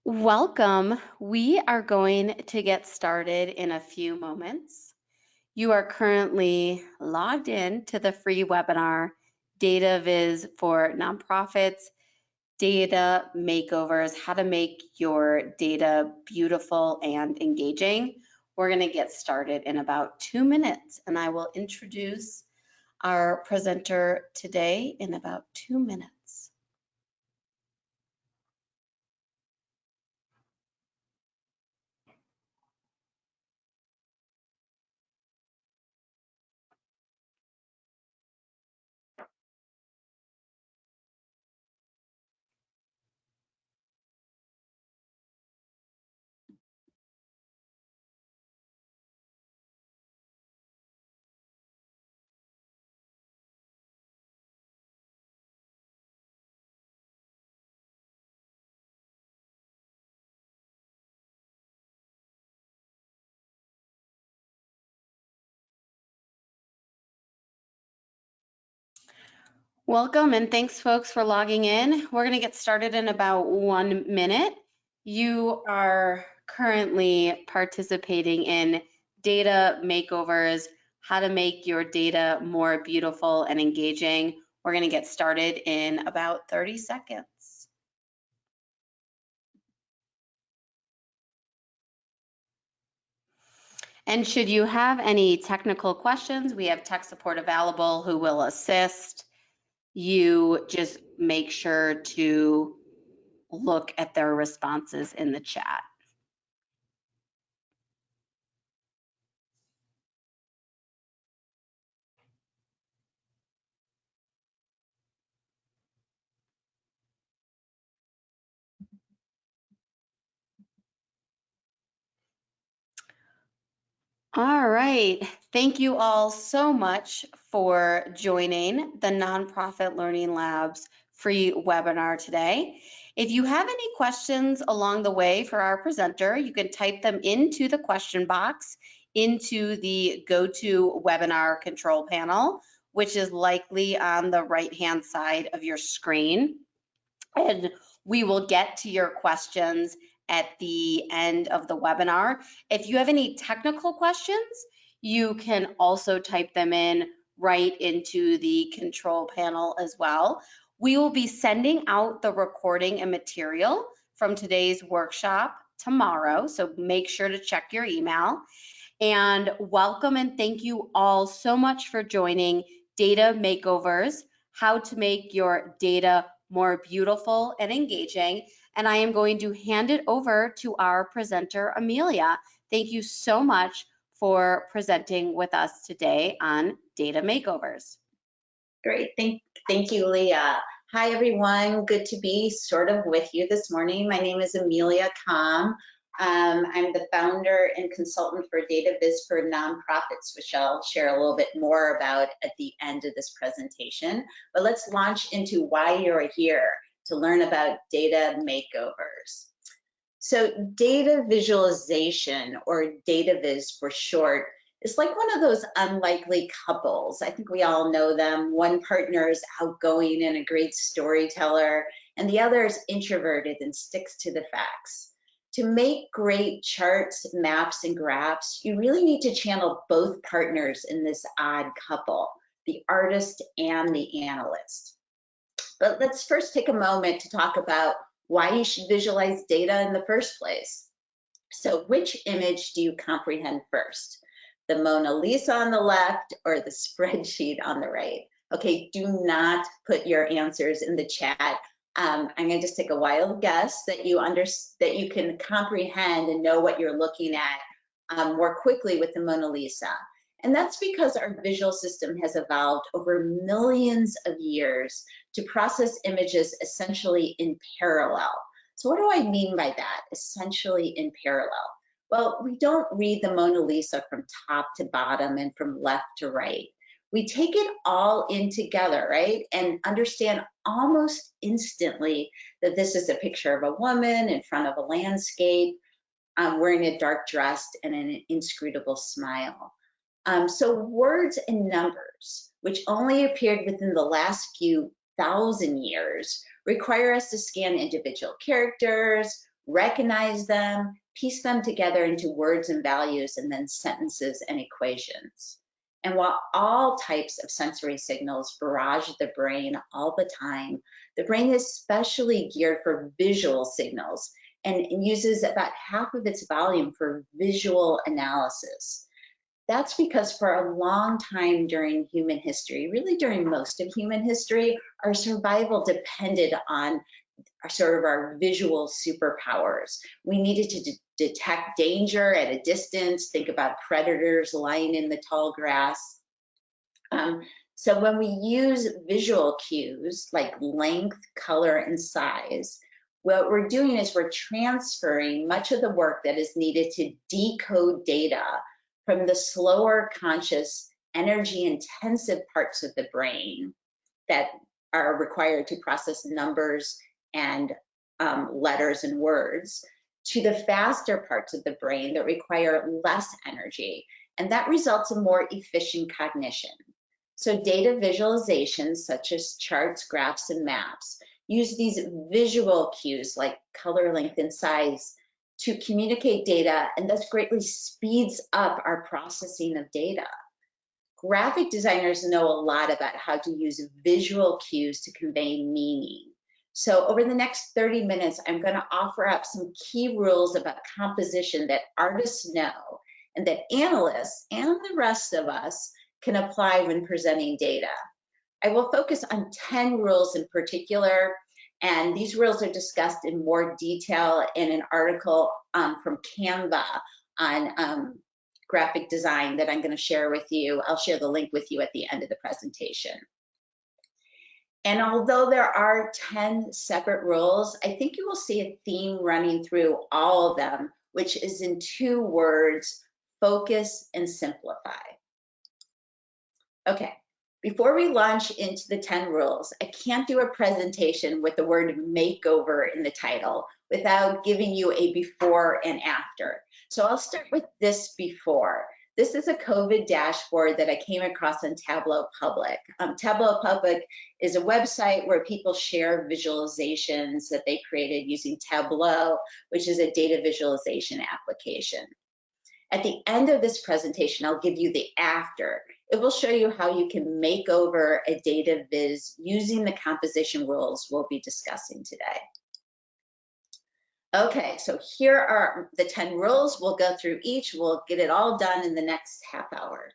Welcome. We are going to get started in a few moments. You are currently logged in to the free webinar, Data Viz for Nonprofits, Data Makeovers, how to make your data beautiful and engaging. We're going to get started in about 2 minutes, and I will introduce our presenter today in about 2 minutes. Welcome and thanks folks for logging in. We're going to get started in about 1 minute. You are currently participating in Data Makeovers, how to make your data more beautiful and engaging. We're going to get started in about 30 seconds. And should you have any technical questions, we have tech support available who will assist. You just make sure to look at their responses in the chat. All right. Thank you all so much for joining the Nonprofit Learning Labs free webinar today. If you have any questions along the way for our presenter, you can type them into the question box into the GoToWebinar control panel, which is likely on the right-hand side of your screen. And we will get to your questions at the end of the webinar. If you have any technical questions, you can also type them in right into the control panel as well. We will be sending out the recording and material from today's workshop tomorrow, so make sure to check your email. And welcome and thank you all so much for joining Data Makeovers, how to make your data more beautiful and engaging. And I am going to hand it over to our presenter, Amelia. Thank you so much for presenting with us today on Data Makeovers. Great, thank you, Leah. Hi, everyone. Good to be sort of with you this morning. My name is Amelia Kam. I'm the founder and consultant for Data Viz for Nonprofits, which I'll share a little bit more about at the end of this presentation. But let's launch into why you're here to learn about data makeovers. So data visualization, or data viz for short, is like one of those unlikely couples. I think we all know them. One partner is outgoing and a great storyteller, and the other is introverted and sticks to the facts. To make great charts, maps, and graphs, you really need to channel both partners in this odd couple, the artist and the analyst. But let's first take a moment to talk about why you should visualize data in the first place. So which image do you comprehend first? The Mona Lisa on the left or the spreadsheet on the right? Okay, do not put your answers in the chat. I'm gonna just take a wild guess that you can comprehend and know what you're looking at more quickly with the Mona Lisa. And that's because our visual system has evolved over millions of years to process images essentially in parallel. So what do I mean by that, essentially in parallel? Well, we don't read the Mona Lisa from top to bottom and from left to right. We take it all in together, right? And understand almost instantly that this is a picture of a woman in front of a landscape, wearing a dark dress and an inscrutable smile. So words and numbers, which only appeared within the last few thousand years, require us to scan individual characters, recognize them, piece them together into words and values, and then sentences and equations. And while all types of sensory signals barrage the brain all the time, the brain is specially geared for visual signals and uses about half of its volume for visual analysis. That's because for a long time during human history, really during most of human history, our survival depended on our visual superpowers. We needed to detect danger at a distance, think about predators lying in the tall grass. So when we use visual cues like length, color, and size, what we're doing is we're transferring much of the work that is needed to decode data from the slower, conscious, energy-intensive parts of the brain that are required to process numbers and letters and words to the faster parts of the brain that require less energy. And that results in more efficient cognition. So data visualizations such as charts, graphs, and maps use these visual cues like color, length, and size to communicate data, and thus greatly speeds up our processing of data. Graphic designers know a lot about how to use visual cues to convey meaning. So over the next 30 minutes, I'm going to offer up some key rules about composition that artists know and that analysts and the rest of us can apply when presenting data. I will focus on 10 rules in particular, and these rules are discussed in more detail in an article from Canva on graphic design that I'm going to share with you. I'll share the link with you at the end of the presentation. And although there are 10 separate rules, I think you will see a theme running through all of them, which is in 2 words: focus and simplify. Okay, before we launch into the 10 rules, I can't do a presentation with the word makeover in the title without giving you a before and after. So I'll start with this before. This is a COVID dashboard that I came across on Tableau Public. Tableau Public is a website where people share visualizations that they created using Tableau, which is a data visualization application. At the end of this presentation, I'll give you the after. It will show you how you can make over a data viz using the composition rules we'll be discussing today. Okay, so here are the 10 rules. We'll go through each. We'll get it all done in the next half hour.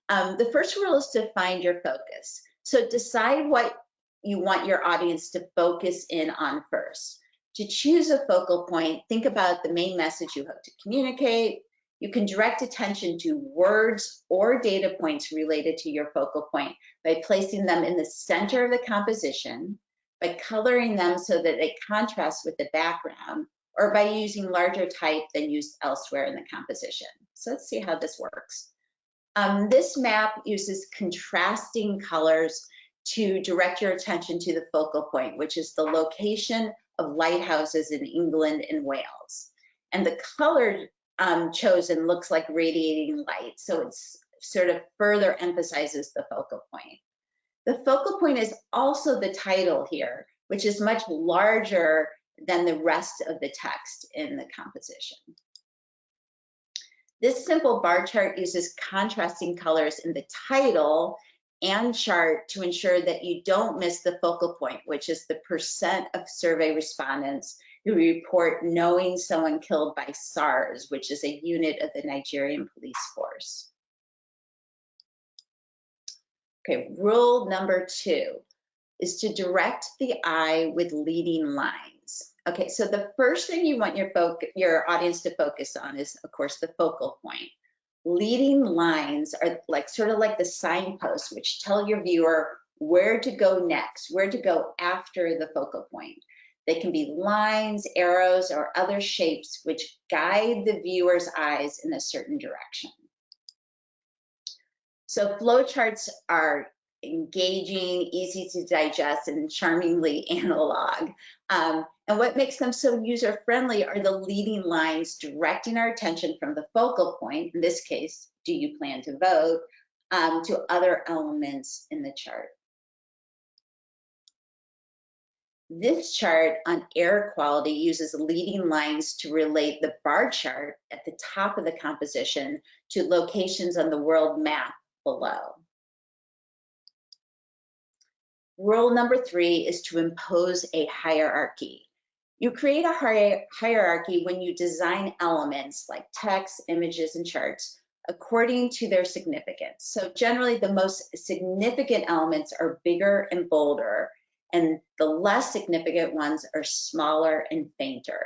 The first rule is to find your focus. So decide what you want your audience to focus in on first. To choose a focal point, think about the main message you hope to communicate. You can direct attention to words or data points related to your focal point by placing them in the center of the composition, by coloring them so that they contrast with the background, or by using larger type than used elsewhere in the composition. So let's see how this works. This map uses contrasting colors to direct your attention to the focal point, which is the location of lighthouses in England and Wales. And the color chosen looks like radiating light, so it's sort of further emphasizes the focal point. The focal point is also the title here, which is much larger than the rest of the text in the composition. This simple bar chart uses contrasting colors in the title and chart to ensure that you don't miss the focal point, which is the percent of survey respondents who report knowing someone killed by SARS, which is a unit of the Nigerian police force. Okay, rule number 2 is to direct the eye with leading lines. Okay, so the first thing you want your audience to focus on is, of course, the focal point. Leading lines are sort of like the signposts, which tell your viewer where to go next, where to go after the focal point. They can be lines, arrows, or other shapes which guide the viewer's eyes in a certain direction. So flowcharts are engaging, easy to digest, and charmingly analog. And what makes them so user-friendly are the leading lines directing our attention from the focal point, in this case, do you plan to vote, to other elements in the chart. This chart on air quality uses leading lines to relate the bar chart at the top of the composition to locations on the world map below. Rule number 3 is to impose a hierarchy. You create a hierarchy when you design elements like text, images, and charts according to their significance. So generally the most significant elements are bigger and bolder, and the less significant ones are smaller and fainter.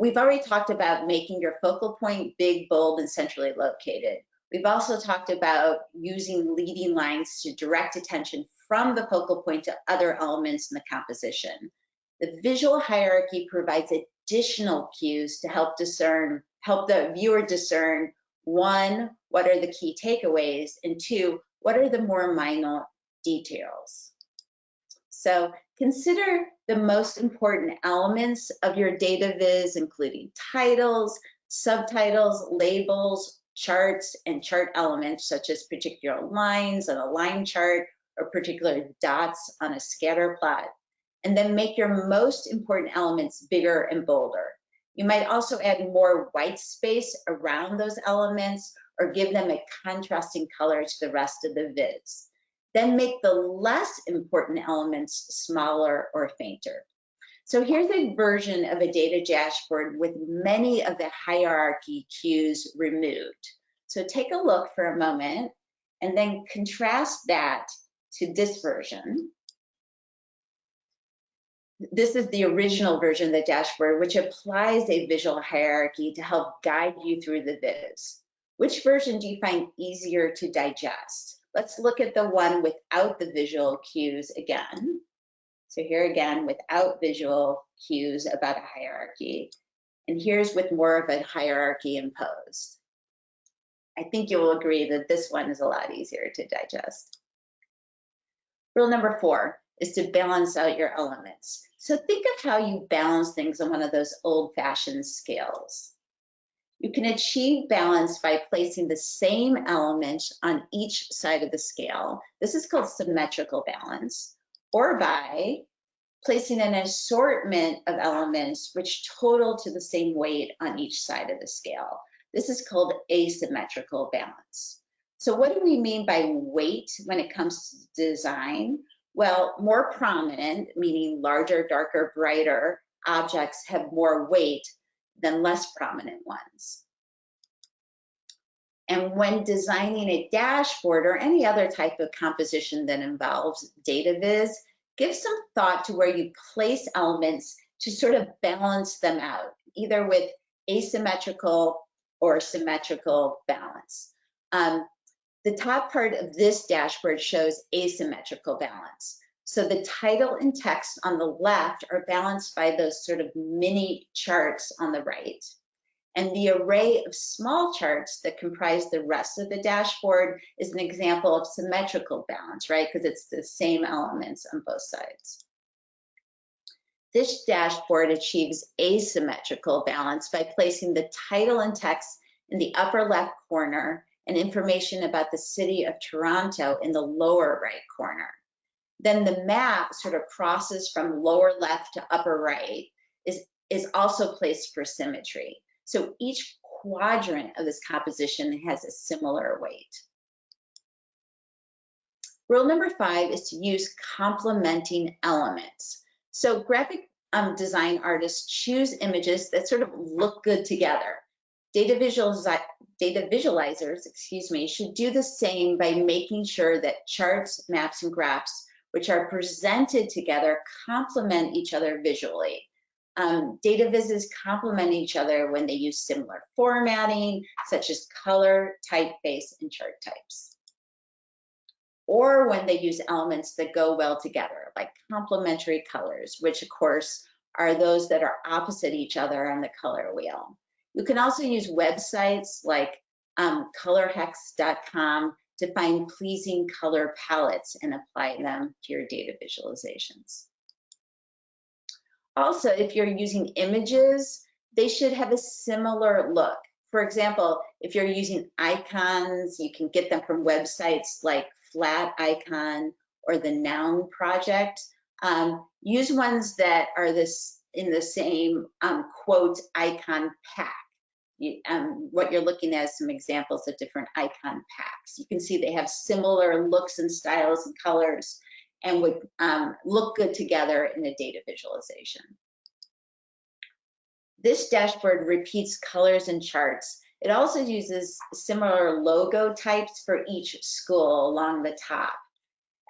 We've already talked about making your focal point big, bold, and centrally located. We've also talked about using leading lines to direct attention from the focal point to other elements in the composition. The visual hierarchy provides additional cues to help the viewer discern, 1, what are the key takeaways, and 2, what are the more minor details. So consider the most important elements of your data viz, including titles, subtitles, labels, charts, and chart elements such as particular lines on a line chart or particular dots on a scatter plot. And then make your most important elements bigger and bolder. You might also add more white space around those elements or give them a contrasting color to the rest of the viz. Then make the less important elements smaller or fainter. So here's a version of a data dashboard with many of the hierarchy cues removed. So take a look for a moment and then contrast that to this version. This is the original version of the dashboard, which applies a visual hierarchy to help guide you through the viz. Which version do you find easier to digest? Let's look at the one without the visual cues again. So here again, without visual cues about a hierarchy. And here's with more of a hierarchy imposed. I think you will agree that this one is a lot easier to digest. Rule number 4 is to balance out your elements. So think of how you balance things on one of those old-fashioned scales. You can achieve balance by placing the same element on each side of the scale. This is called symmetrical balance, or by placing an assortment of elements which total to the same weight on each side of the scale. This is called asymmetrical balance. So what do we mean by weight when it comes to design? Well, more prominent, meaning larger, darker, brighter objects have more weight than less prominent ones. And when designing a dashboard or any other type of composition that involves data viz, give some thought to where you place elements to sort of balance them out, either with asymmetrical or symmetrical balance. The top part of this dashboard shows asymmetrical balance. So the title and text on the left are balanced by those sort of mini charts on the right. And the array of small charts that comprise the rest of the dashboard is an example of symmetrical balance, right? Because it's the same elements on both sides. This dashboard achieves asymmetrical balance by placing the title and text in the upper left corner and information about the city of Toronto in the lower right corner. Then the map sort of crosses from lower left to upper right is also placed for symmetry. So each quadrant of this composition has a similar weight. Rule number 5 is to use complementing elements. So graphic design artists choose images that sort of look good together. Data visualizers, should do the same by making sure that charts, maps, and graphs, which are presented together, complement each other visually. Data vizzes complement each other when they use similar formatting, such as color, typeface, and chart types. Or when they use elements that go well together, like complementary colors, which of course are those that are opposite each other on the color wheel. You can also use websites like colorhex.com to find pleasing color palettes and apply them to your data visualizations. Also, if you're using images, they should have a similar look. For example, if you're using icons, you can get them from websites like Flat Icon or the Noun Project. Use ones that are in the same quote icon pack. What you're looking at is some examples of different icon packs. You can see they have similar looks and styles and colors and would look good together in a data visualization. This dashboard repeats colors and charts. It also uses similar logo types for each school along the top.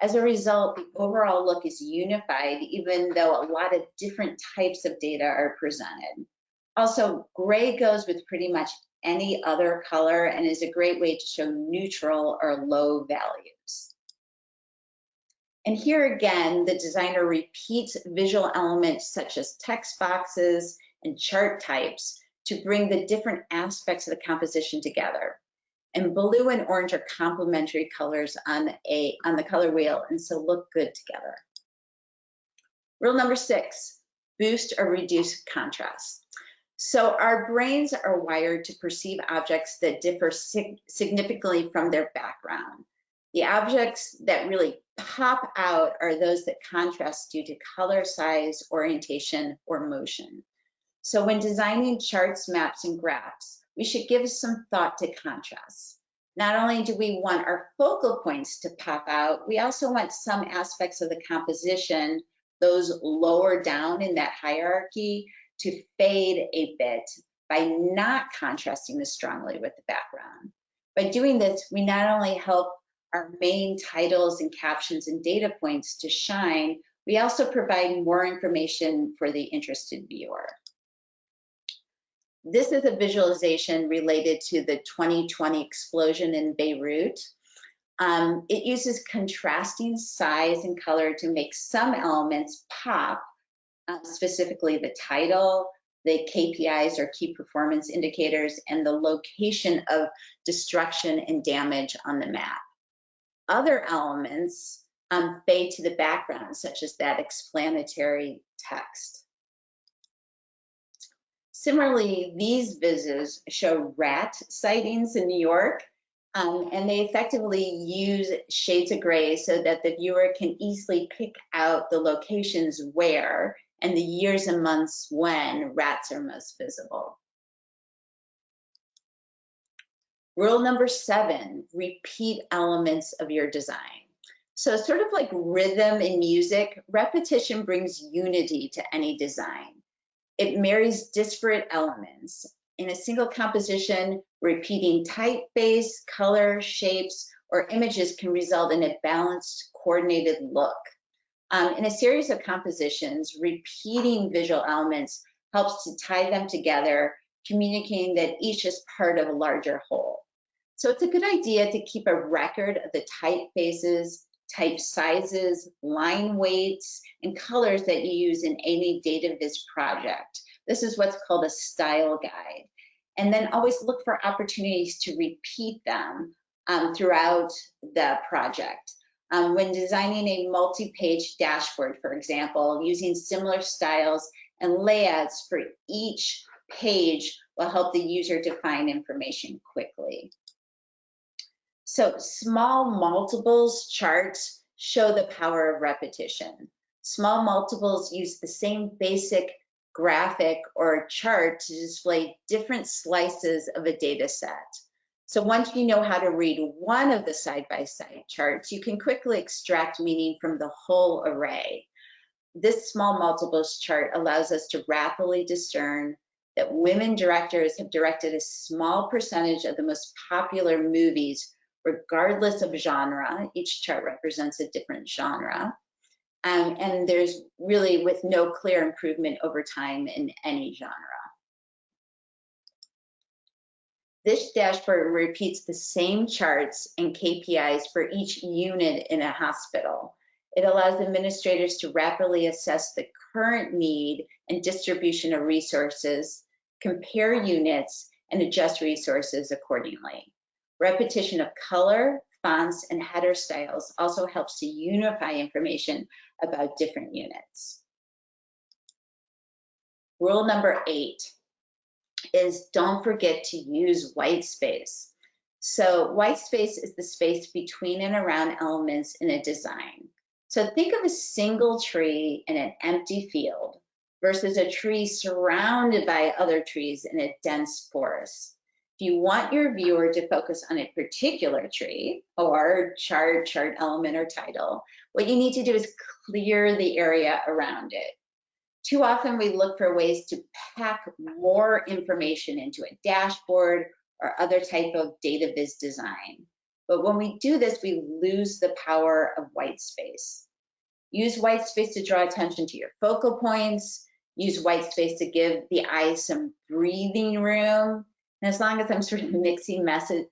As a result, the overall look is unified, even though a lot of different types of data are presented. Also, gray goes with pretty much any other color and is a great way to show neutral or low values. And here again, the designer repeats visual elements such as text boxes and chart types to bring the different aspects of the composition together. And blue and orange are complementary colors on the color wheel, and so look good together. Rule number 6, boost or reduce contrast. So our brains are wired to perceive objects that differ significantly from their background. The objects that really pop out are those that contrast due to color, size, orientation, or motion. So when designing charts, maps, and graphs, we should give some thought to contrast. Not only do we want our focal points to pop out, we also want some aspects of the composition, those lower down in that hierarchy, to fade a bit by not contrasting as strongly with the background. By doing this, we not only help our main titles and captions and data points to shine, we also provide more information for the interested viewer. This is a visualization related to the 2020 explosion in Beirut. It uses contrasting size and color to make some elements pop, specifically the title, the KPIs or key performance indicators, and the location of destruction and damage on the map. Other elements fade to the background, such as that explanatory text. Similarly, these vizzes show rat sightings in New York, and they effectively use shades of gray so that the viewer can easily pick out the locations where and the years and months when rats are most visible. Rule number 7, repeat elements of your design. So sort of like rhythm in music, repetition brings unity to any design. It marries disparate elements. In a single composition, repeating typeface, color, shapes, or images can result in a balanced, coordinated look. In a series of compositions, repeating visual elements helps to tie them together, communicating that each is part of a larger whole. So it's a good idea to keep a record of the typefaces, type sizes, line weights, and colors that you use in any data viz project. This is what's called a style guide. And then always look for opportunities to repeat them throughout the project. When designing a multi-page dashboard, for example, using similar styles and layouts for each page will help the user to find information quickly. So small multiples charts show the power of repetition. Small multiples use the same basic graphic or chart to display different slices of a data set. So once you know how to read one of the side-by-side charts, you can quickly extract meaning from the whole array. This small multiples chart allows us to rapidly discern that women directors have directed a small percentage of the most popular movies regardless of genre. Each chart represents a different genre. And there's really with no clear improvement over time in any genre. This dashboard repeats the same charts and KPIs for each unit in a hospital. It allows administrators to rapidly assess the current need and distribution of resources, compare units, and adjust resources accordingly. Repetition of color, fonts, and header styles also helps to unify information about different units. Rule number 8 is don't forget to use white space. So white space is the space between and around elements in a design. So think of a single tree in an empty field versus a tree surrounded by other trees in a dense forest. If you want your viewer to focus on a particular tree or chart element or title, what you need to do is clear the area around it. Too often we look for ways to pack more information into a dashboard or other type of data viz design. But when we do this, we lose the power of white space. Use white space to draw attention to your focal points. Use white space to give the eye some breathing room. And as long as I'm sort of mixing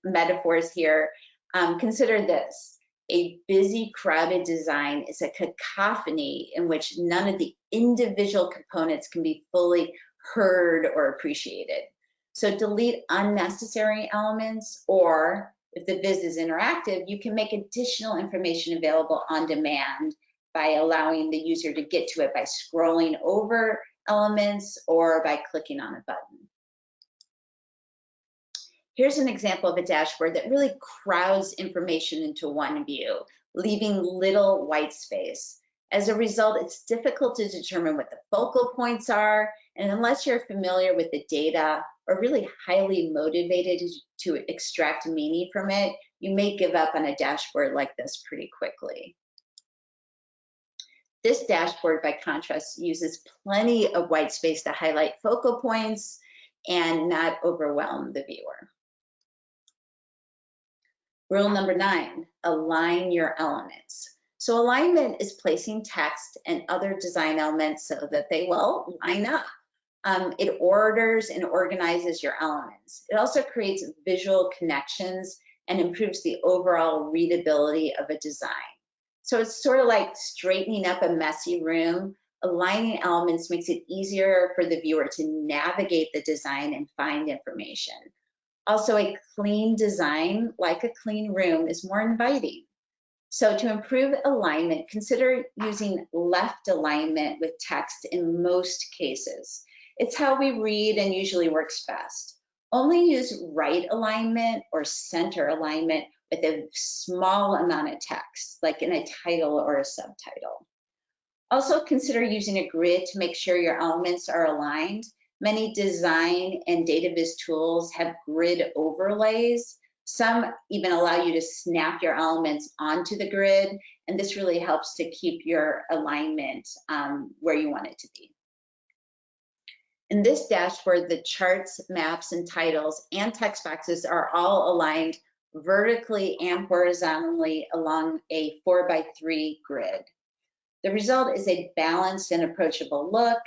metaphors here, consider this. A busy, crowded design is a cacophony in which none of the individual components can be fully heard or appreciated. So delete unnecessary elements, or if the viz is interactive, you can make additional information available on demand by allowing the user to get to it by scrolling over elements or by clicking on a button. Here's an example of a dashboard that really crowds information into one view, leaving little white space. As a result, it's difficult to determine what the focal points are, and unless you're familiar with the data or really highly motivated to extract meaning from it, you may give up on a dashboard like this pretty quickly. This dashboard, by contrast, uses plenty of white space to highlight focal points and not overwhelm the viewer. Rule number 9, align your elements. So alignment is placing text and other design elements so that they will line up. It orders and organizes your elements. It also creates visual connections and improves the overall readability of a design. So it's sort of like straightening up a messy room. Aligning elements makes it easier for the viewer to navigate the design and find information. Also, a clean design, like a clean room, is more inviting. So to improve alignment, consider using left alignment with text in most cases. It's how we read and usually works best. Only use right alignment or center alignment with a small amount of text, like in a title or a subtitle. Also consider using a grid to make sure your elements are aligned. Many design and data viz tools have grid overlays. Some even allow you to snap your elements onto the grid, and this really helps to keep your alignment where you want it to be. In this dashboard, the charts, maps, and titles and text boxes are all aligned vertically and horizontally along a 4x3 grid. The result is a balanced and approachable look,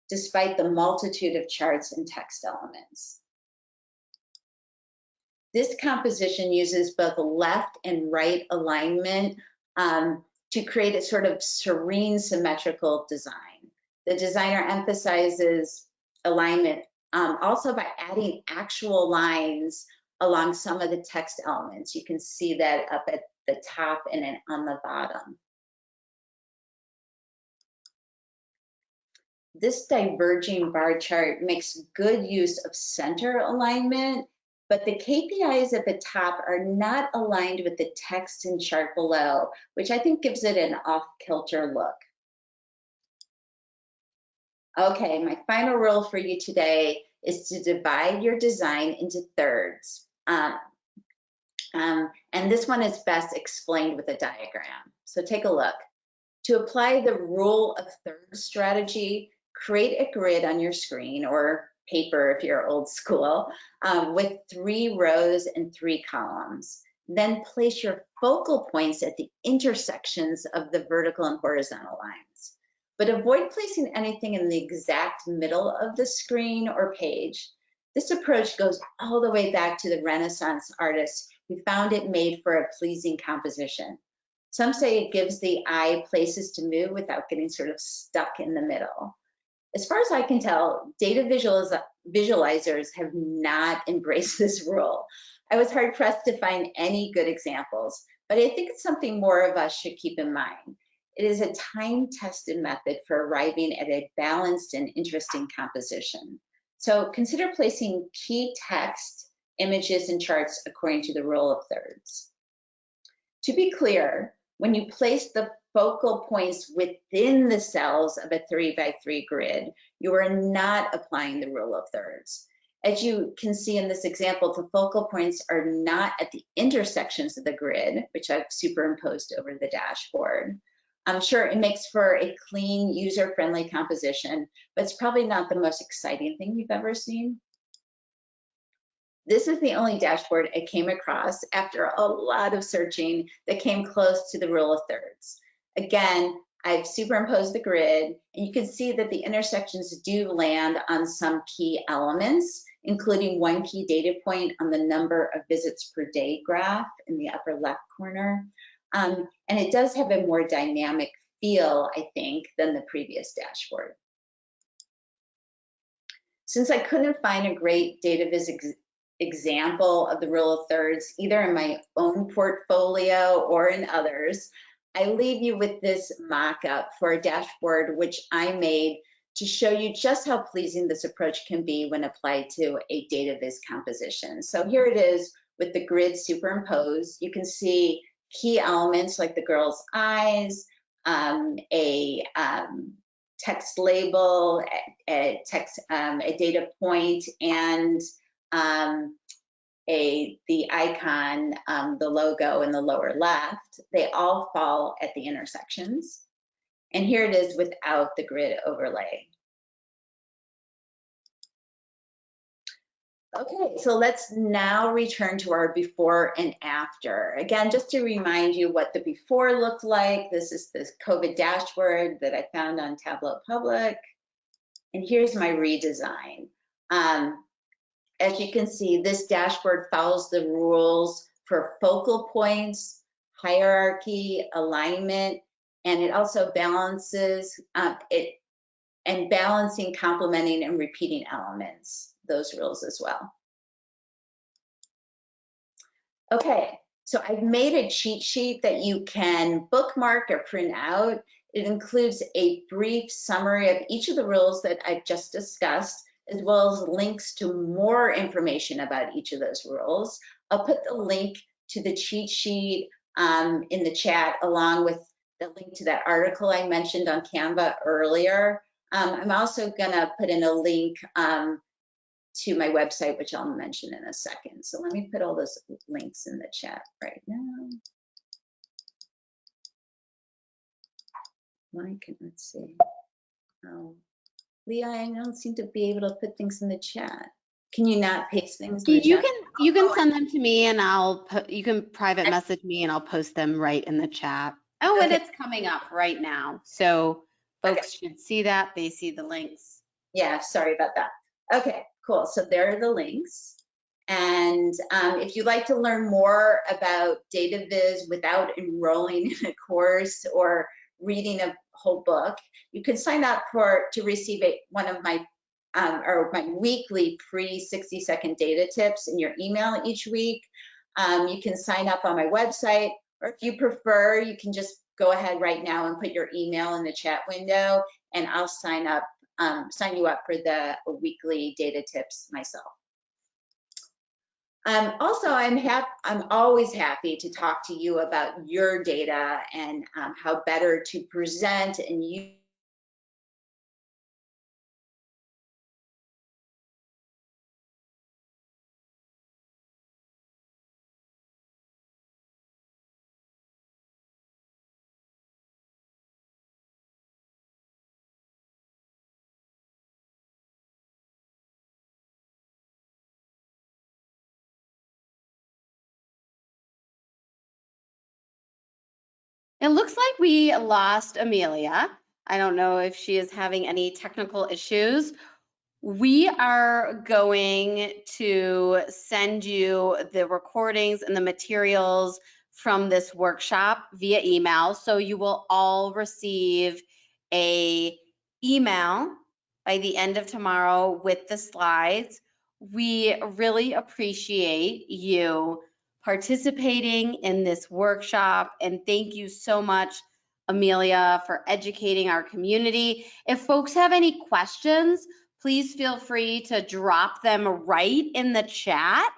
despite the multitude of charts and text elements. This composition uses both left and right alignment to create a sort of serene, symmetrical design. The designer emphasizes alignment also by adding actual lines along some of the text elements. You can see that up at the top and then on the bottom. This diverging bar chart makes good use of center alignment, but the KPIs at the top are not aligned with the text and chart below, which I think gives it an off-kilter look. Okay, my final rule for you today is to divide your design into thirds. And this one is best explained with a diagram. So take a look. To apply the rule of thirds strategy, create a grid on your screen or paper if you're old school with 3 rows and 3 columns. Then place your focal points at the intersections of the vertical and horizontal lines. But avoid placing anything in the exact middle of the screen or page. This approach goes all the way back to the Renaissance artists who found it made for a pleasing composition. Some say it gives the eye places to move without getting sort of stuck in the middle. As far as I can tell, data visualizers have not embraced this rule. I was hard pressed to find any good examples, but I think it's something more of us should keep in mind. It is a time-tested method for arriving at a balanced and interesting composition. So consider placing key text, images, and charts according to the rule of thirds. To be clear, when you place the focal points within the cells of a 3x3 grid. You are not applying the rule of thirds. As you can see in this example, the focal points are not at the intersections of the grid, which I've superimposed over the dashboard. I'm sure it makes for a clean, user-friendly composition, but it's probably not the most exciting thing you've ever seen. This is the only dashboard I came across after a lot of searching that came close to the rule of thirds. Again, I've superimposed the grid, and you can see that the intersections do land on some key elements, including one key data point on the number of visits per day graph in the upper left corner. And it does have a more dynamic feel, I think, than the previous dashboard. Since I couldn't find a great data viz example of the rule of thirds, either in my own portfolio or in others, I leave you with this mock-up for a dashboard which I made to show you just how pleasing this approach can be when applied to a data viz composition. So here it is with the grid superimposed. You can see key elements like the girl's eyes, a text label, a data point, and the icon, the logo in the lower left. They all fall at the intersections. And here it is without the grid overlay. Okay, so let's now return to our before and after. Again, just to remind you what the before looked like, this is this COVID dashboard that I found on Tableau Public. And here's my redesign. As you can see, this dashboard follows the rules for focal points, hierarchy, alignment, and it also balances balancing, complementing, and repeating elements, those rules as well. Okay, so I've made a cheat sheet that you can bookmark or print out. It includes a brief summary of each of the rules that I've just discussed, as well as links to more information about each of those rules. I'll put the link to the cheat sheet in the chat, along with the link to that article I mentioned on Canva earlier. I'm also gonna put in a link to my website, which I'll mention in a second. So let me put all those links in the chat right now. Let's see. Oh, Leah, I don't seem to be able to put things in the chat. Can you not paste things in the chat? You can send them to me, and you can private message me, and I'll post them right in the chat. Oh, okay. And it's coming up right now, so folks should see that. They see the links. Yeah, sorry about that. Okay, cool. So there are the links. And if you'd like to learn more about data viz without enrolling in a course or reading a whole book, you can sign up to receive one of my my weekly free 60-second data tips in your email each week. You can sign up on my website, or if you prefer, you can just go ahead right now and put your email in the chat window, and I'll sign you up for the weekly data tips myself. Also, I'm always happy to talk to you about your data and how better to present and use. It looks like we lost Amelia. I don't know if she is having any technical issues. We are going to send you the recordings and the materials from this workshop via email. So you will all receive an email by the end of tomorrow with the slides. We really appreciate you participating in this workshop, and thank you so much, Amelia, for educating our community. If folks have any questions, please feel free to drop them right in the chat,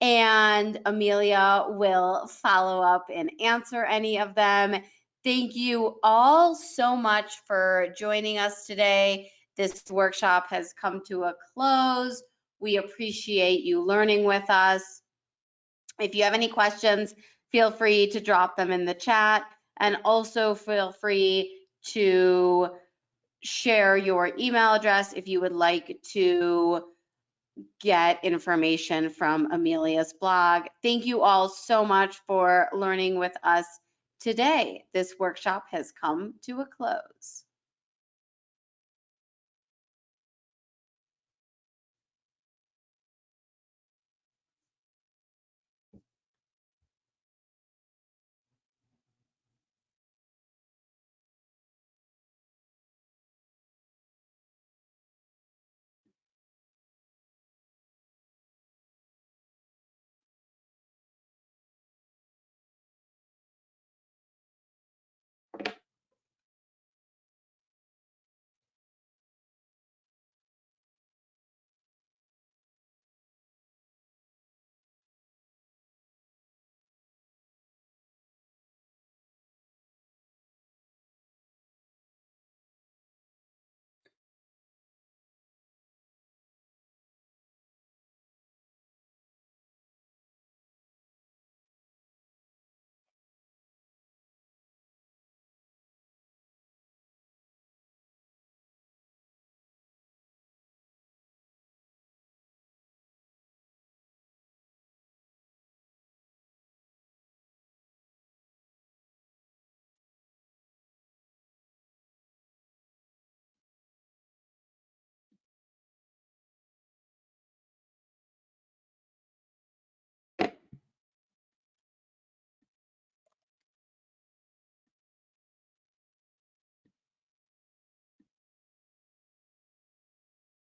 and Amelia will follow up and answer any of them. Thank you all so much for joining us today. This workshop has come to a close. We appreciate you learning with us. If you have any questions, feel free to drop them in the chat, and also feel free to share your email address if you would like to get information from Amelia's blog. Thank you all so much for learning with us today. This workshop has come to a close.